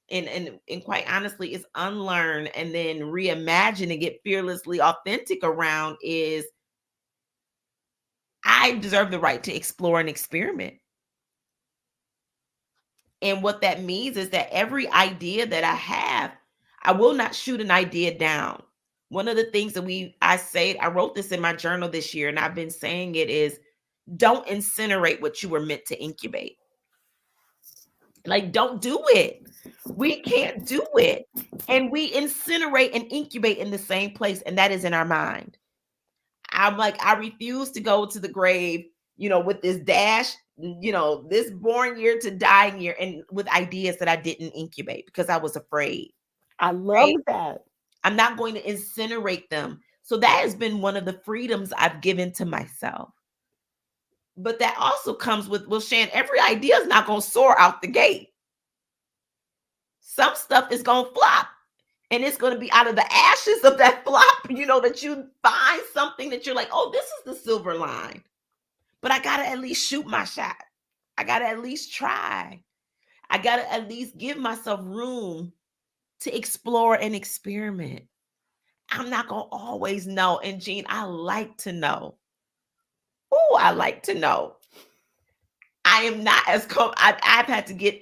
and quite honestly is unlearn and then reimagine and get fearlessly authentic around is I deserve the right to explore and experiment. And what that means is that every idea that I have, I will not shoot an idea down. One of the things that I wrote this in my journal this year, and I've been saying it, is don't incinerate what you were meant to incubate. Like, don't do it. We can't do it. And we incinerate and incubate in the same place, and that is in our mind. I'm like, I refuse to go to the grave, with this dash, this born year to dying year, and with ideas that I didn't incubate because I was afraid. I love that. I'm not going to incinerate them. So that has been one of the freedoms I've given to myself. But that also comes with, well, Shan, every idea is not going to soar out the gate. Some stuff is going to flop. And it's going to be out of the ashes of that flop, that you find something that you're like, oh, this is the silver line. But I got to at least shoot my shot. I got to at least try. I got to at least give myself room to explore and experiment. I'm not going to always know. And Jeanne, I like to know. Oh, I like to know. I am not as I've had to get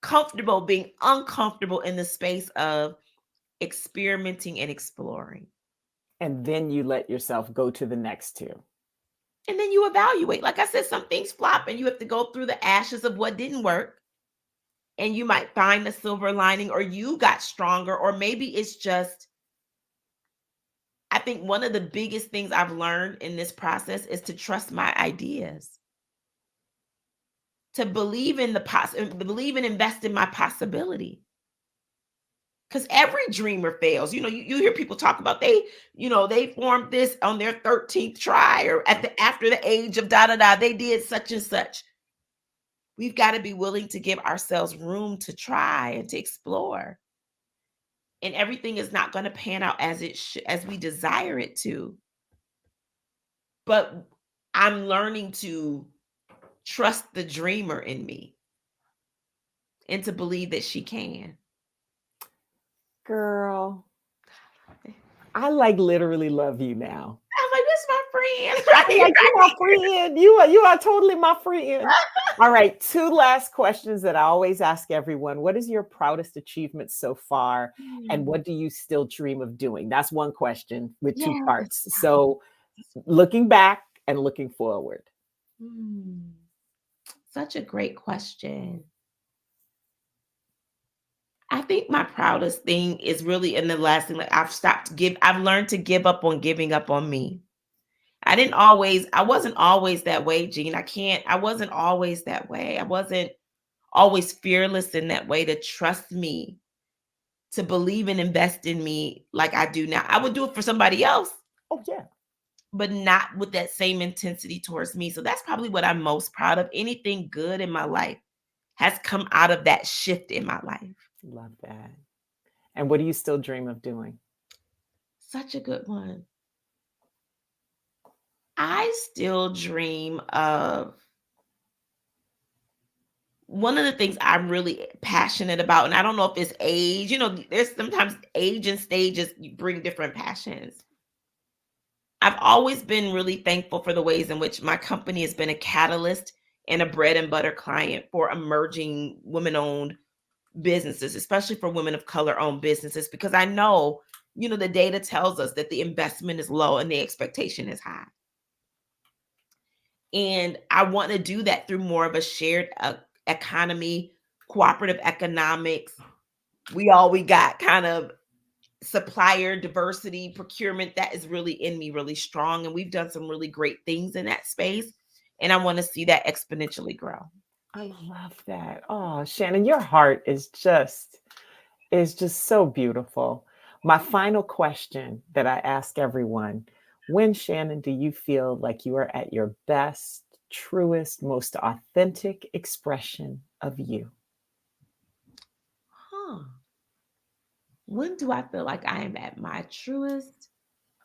comfortable being uncomfortable in the space of experimenting and exploring. And then you let yourself go to the next 2. And then you evaluate. Like I said, some things flop and you have to go through the ashes of what didn't work. And you might find a silver lining, or you got stronger, or maybe it's just, I think one of the biggest things I've learned in this process is to trust my ideas. To believe in believe and invest in my possibility. Because every dreamer fails. You hear people talk about they formed this on their 13th try, or after the age of they did such and such. We've got to be willing to give ourselves room to try and to explore. And everything is not going to pan out as we desire it to. But I'm learning to trust the dreamer in me and to believe that she can. Girl, I literally love you now. I'm like, that's my friend. Right? You're my friend. You are totally my friend. All right, 2 last questions that I always ask everyone. What is your proudest achievement so far? And what do you still dream of doing? That's one question with 2 parts. So looking back and looking forward. Such a great question. I think my proudest thing is really in the last thing, like I've learned to give up on giving up on me. I wasn't always that way, Jeanne. I wasn't always that way. I wasn't always fearless in that way to trust me, to believe and invest in me like I do now. I would do it for somebody else. Oh, yeah. but not with that same intensity towards me. So that's probably what I'm most proud of. Anything good in my life has come out of that shift in my life. Love that. And what do you still dream of doing? Such a good one. I still dream of one of the things I'm really passionate about, and I don't know if it's age, there's sometimes age and stages bring different passions. I've always been really thankful for the ways in which my company has been a catalyst and a bread and butter client for emerging women-owned businesses, especially for women of color-owned businesses, because I know, the data tells us that the investment is low and the expectation is high. And I want to do that through more of a shared economy, cooperative economics. We got kind of supplier diversity, procurement that is really in me really strong. And we've done some really great things in that space. And I want to see that exponentially grow. I love that. Oh, Shannon, your heart is just so beautiful. My final question that I ask everyone, when, Shannon, do you feel like you are at your best, truest, most authentic expression of you? When do I feel like I am at my truest,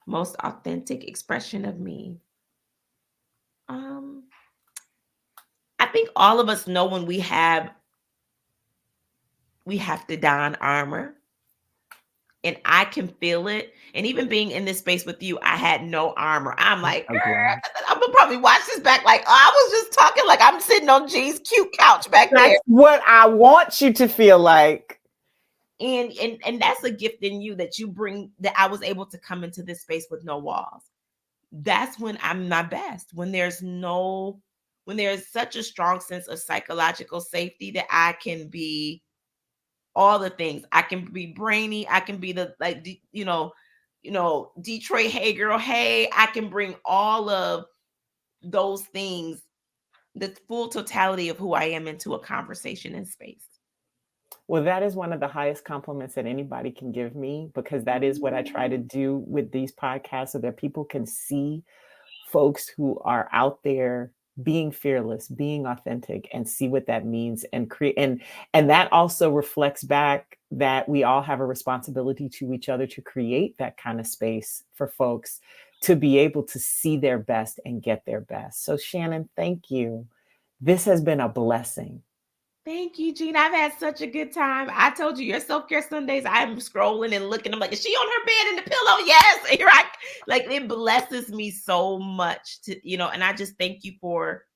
most authentic expression of me? I think all of us know when we have to don armor, and I can feel it. And even being in this space with you, I had no armor. I'm like, I'm gonna probably watch this back. Like, I was just talking like I'm sitting on Jean's cute couch back there. That's what I want you to feel like. And that's a gift in you that you bring, that I was able to come into this space with no walls. That's when I'm my best. When there's such a strong sense of psychological safety that I can be all the things. I can be brainy. I can be Detroit, hey girl, hey. I can bring all of those things, the full totality of who I am, into a conversation in space. Well, that is one of the highest compliments that anybody can give me, because that is what I try to do with these podcasts, so that people can see folks who are out there being fearless, being authentic, and see what that means, and create. And that also reflects back that we all have a responsibility to each other to create that kind of space for folks to be able to see their best and get their best. So, Shannon, thank you. This has been a blessing. Thank you, Jeanne. I've had such a good time. I told you, your self-care Sundays, I'm scrolling and looking. I'm like, is she on her bed in the pillow? Yes. Here it blesses me so much and I just thank you for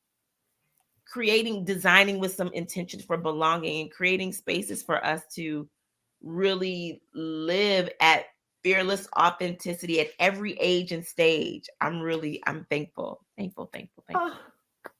designing with some intention for belonging, and creating spaces for us to really live at fearless authenticity at every age and stage. I'm thankful. Oh,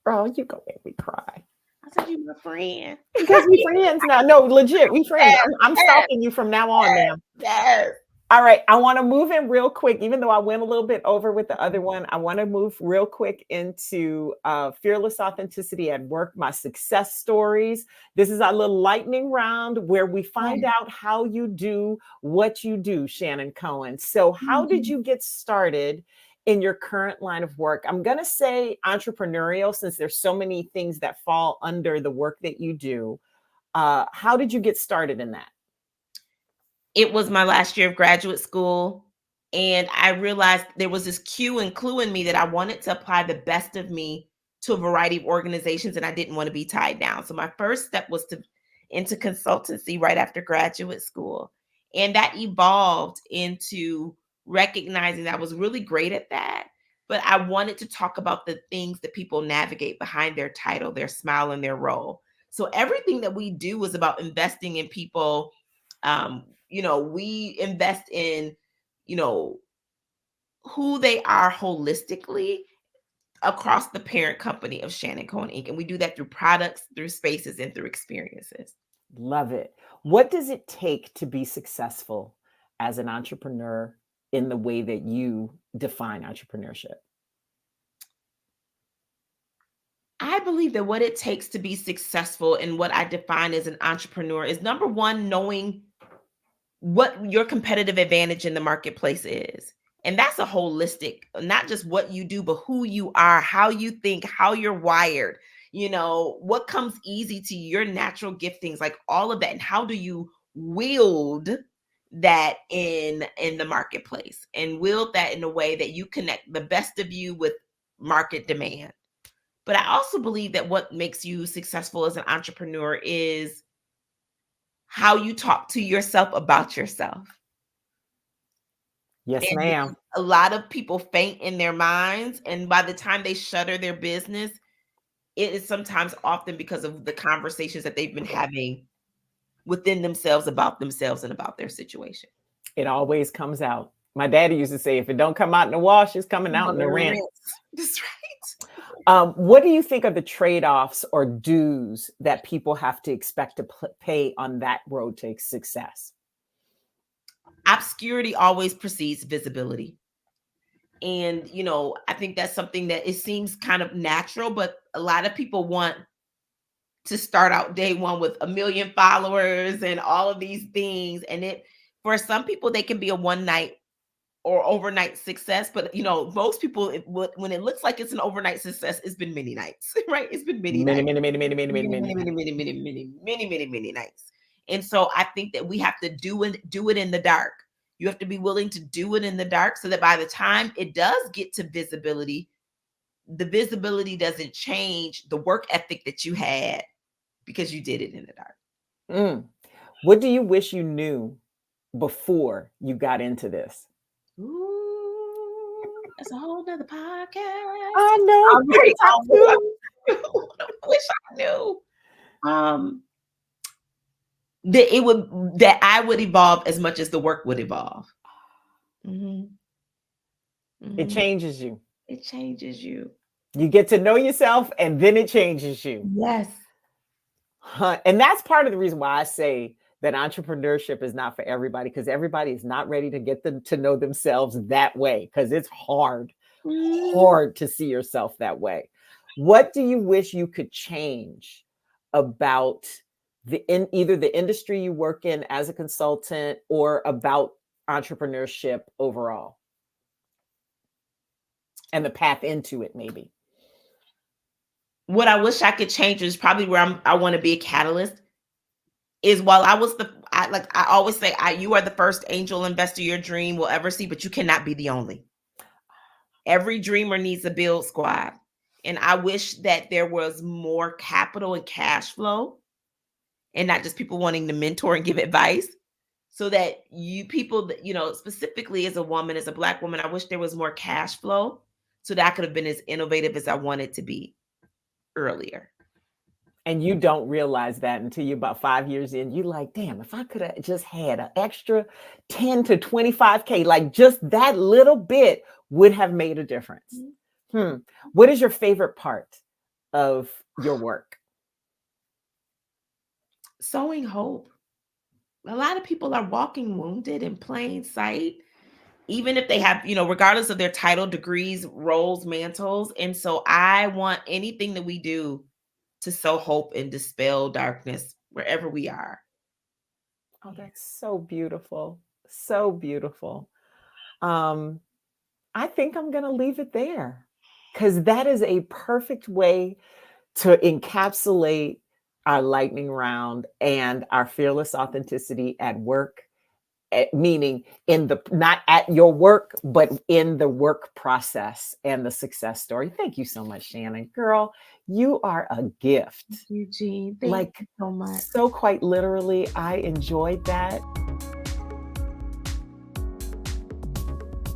girl, you gonna make me cry. I said, you my friend. Because we friends now. No, legit, we friends. I'm stalking you from now on, ma'am. Yes. All right, I want to move in real quick, even though I went a little bit over with the other one. I want to move real quick into fearless authenticity at work, my success stories. This is our little lightning round where we find out how you do what you do, Shannon Cohen. So how did you get started in your current line of work? I'm going to say entrepreneurial, since there's so many things that fall under the work that you do. How did you get started in that? It was my last year of graduate school, and I realized there was this cue and clue in me that I wanted to apply the best of me to a variety of organizations, and I didn't want to be tied down. So my first step was into consultancy right after graduate school. And that evolved into recognizing that I was really great at that, but I wanted to talk about the things that people navigate behind their title, their smile, and their role. So everything that we do is about investing in people. We invest in, who they are holistically across the parent company of Shannon Cohen Inc. And we do that through products, through spaces, and through experiences. Love it. What does it take to be successful as an entrepreneur in the way that you define entrepreneurship? I believe that what it takes to be successful and what I define as an entrepreneur is, number one, knowing what your competitive advantage in the marketplace is. And that's a holistic, not just what you do, but who you are, how you think, how you're wired, what comes easy to you, your natural giftings, like all of that. And how do you wield that in the marketplace, and wield that in a way that you connect the best of you with market demand. But I also believe that what makes you successful as an entrepreneur is how you talk to yourself about yourself. Yes, And ma'am. a lot of people faint in their minds, and by the time they shutter their business, it is sometimes often because of the conversations that they've been having within themselves about themselves and about their situation. It always comes out. My daddy used to say, if it don't come out in the wash, it's coming out in the rinse. That's right. What do you think are the trade-offs or dues that people have to expect to pay on that road to success? Obscurity always precedes visibility. And, I think that's something that it seems kind of natural, but a lot of people want to start out day one with 1 million followers and all of these things. And for some people, they can be a one night or overnight success. But, most people, when it looks like it's an overnight success, it's been many nights, right? It's been many nights. Many nights. And so I think that we have to do it in the dark. You have to be willing to do it in the dark so that by the time it does get to visibility, the visibility doesn't change the work ethic that you had because you did it in the dark. What do you wish you knew before you got into this? Ooh, that's a whole nother podcast. I know. I wish I knew. That I would evolve as much as the work would evolve. Mm-hmm. It changes you. It changes you. You get to know yourself, and then it changes you. Yes. And that's part of the reason why I say that entrepreneurship is not for everybody, because everybody is not ready to get them to know themselves that way, because it's hard to see yourself that way. What do you wish you could change about either the industry you work in as a consultant or about entrepreneurship overall? And the path into it, maybe. What I wish I could change is probably where I want to be a catalyst. Is while I was I always say, you are the first angel investor your dream will ever see, but you cannot be the only. Every dreamer needs a build squad. And I wish that there was more capital and cash flow, and not just people wanting to mentor and give advice, so that people, specifically as a woman, as a Black woman, I wish there was more cash flow so that I could have been as innovative as I wanted to be earlier. And you don't realize that until you're about 5 years in. You're like, damn, if I could have just had an extra 10 to 25K, like just that little bit would have made a difference. What is your favorite part of your work? Sowing hope. A lot of people are walking wounded in plain sight, even if they have, regardless of their title, degrees, roles, mantles. And so I want anything that we do to sow hope and dispel darkness wherever we are. Oh, that's so beautiful. So beautiful. I think I'm going to leave it there, because that is a perfect way to encapsulate our lightning round and our fearless authenticity at work, meaning not at your work, but in the work process and the success story. Thank you so much, Shannon. Girl, you are a gift. Thank you, Jeanne. Thank you so much. So quite literally, I enjoyed that.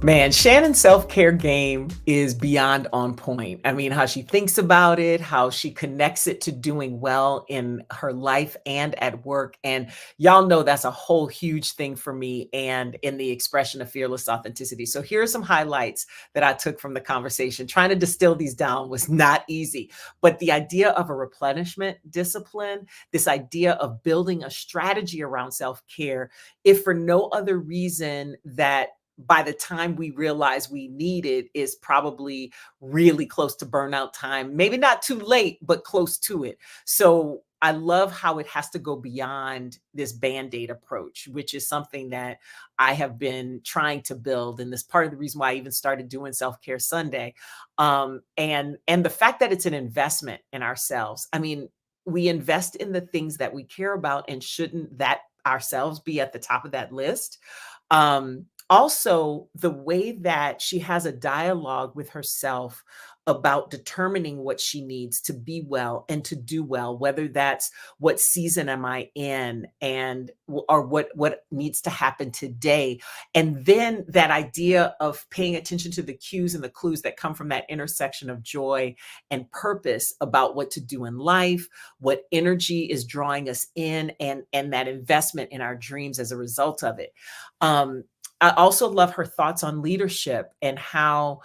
Man, Shannon's self-care game is beyond on point. I mean, how she thinks about it, how she connects it to doing well in her life and at work. And y'all know that's a whole huge thing for me and in the expression of fearless authenticity. So here are some highlights that I took from the conversation. Trying to distill these down was not easy, but the idea of a replenishment discipline, this idea of building a strategy around self-care, if for no other reason that by the time we realize we need it is probably really close to burnout time, maybe not too late, but close to it. So I love how it has to go beyond this Band-Aid approach, which is something that I have been trying to build. And this part of the reason why I even started doing Self-Care Sunday. And the fact that it's an investment in ourselves. I mean, we invest in the things that we care about, and shouldn't that ourselves be at the top of that list? Also, the way that she has a dialogue with herself about determining what she needs to be well and to do well, whether that's what season am I in, and or what needs to happen today. And then that idea of paying attention to the cues and the clues that come from that intersection of joy and purpose about what to do in life, what energy is drawing us in, and that investment in our dreams as a result of it. I also love her thoughts on leadership and how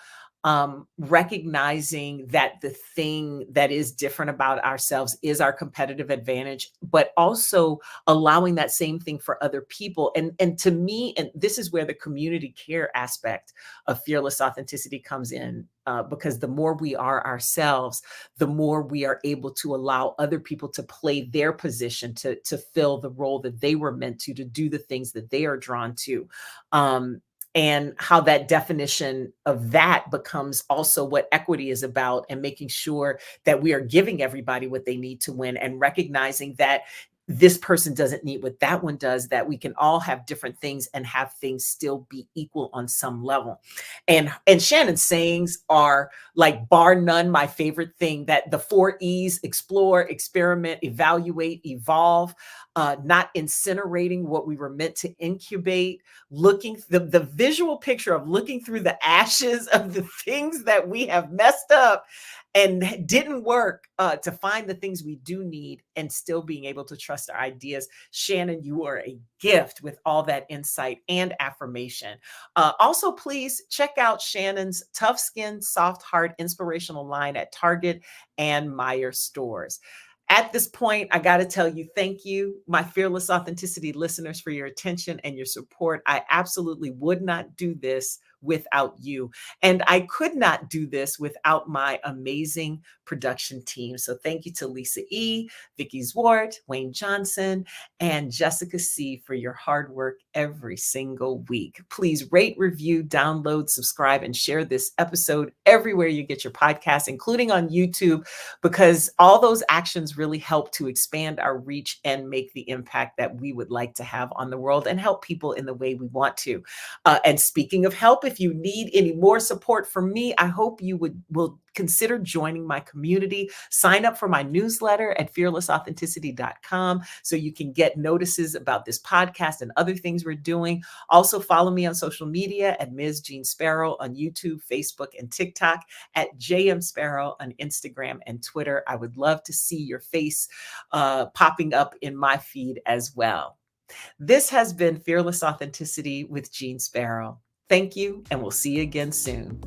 recognizing that the thing that is different about ourselves is our competitive advantage, but also allowing that same thing for other people. And to me, and this is where the community care aspect of fearless authenticity comes in, because the more we are ourselves, the more we are able to allow other people to play their position, to fill the role that they were meant to do the things that they are drawn to. And how that definition of that becomes also what equity is about, and making sure that we are giving everybody what they need to win, and recognizing that this person doesn't need what that one does, that we can all have different things and have things still be equal on some level. And Shannon's sayings are, like, bar none, my favorite thing, that the 4 E's: explore, experiment, evaluate, evolve, not incinerating what we were meant to incubate, looking, the visual picture of looking through the ashes of the things that we have messed up and didn't work, to find the things we do need, and still being able to trust our ideas. Shannon, you are a gift with all that insight and affirmation. Also, please check out Shannon's Tough Skin, Soft Heart inspirational line at Target and Meijer stores. At this point, I got to tell you, thank you, my Fearless Authenticity listeners, for your attention and your support. I absolutely would not do this without you. And I could not do this without my amazing production team. So thank you to Lisa E., Vicky Zwart, Wayne Johnson, and Jessica C. for your hard work every single week. Please rate, review, download, subscribe, and share this episode everywhere you get your podcasts, including on YouTube, because all those actions really help to expand our reach and make the impact that we would like to have on the world, and help people in the way we want to. And speaking of help, if you need any more support from me, I hope you will consider joining my community. Sign up for my newsletter at fearlessauthenticity.com so you can get notices about this podcast and other things we're doing. Also, follow me on social media at Ms. Jeanne Sparrow on YouTube, Facebook, and TikTok, at JM Sparrow on Instagram and Twitter. I would love to see your face popping up in my feed as well. This has been Fearless Authenticity with Jeanne Sparrow. Thank you, and we'll see you again soon.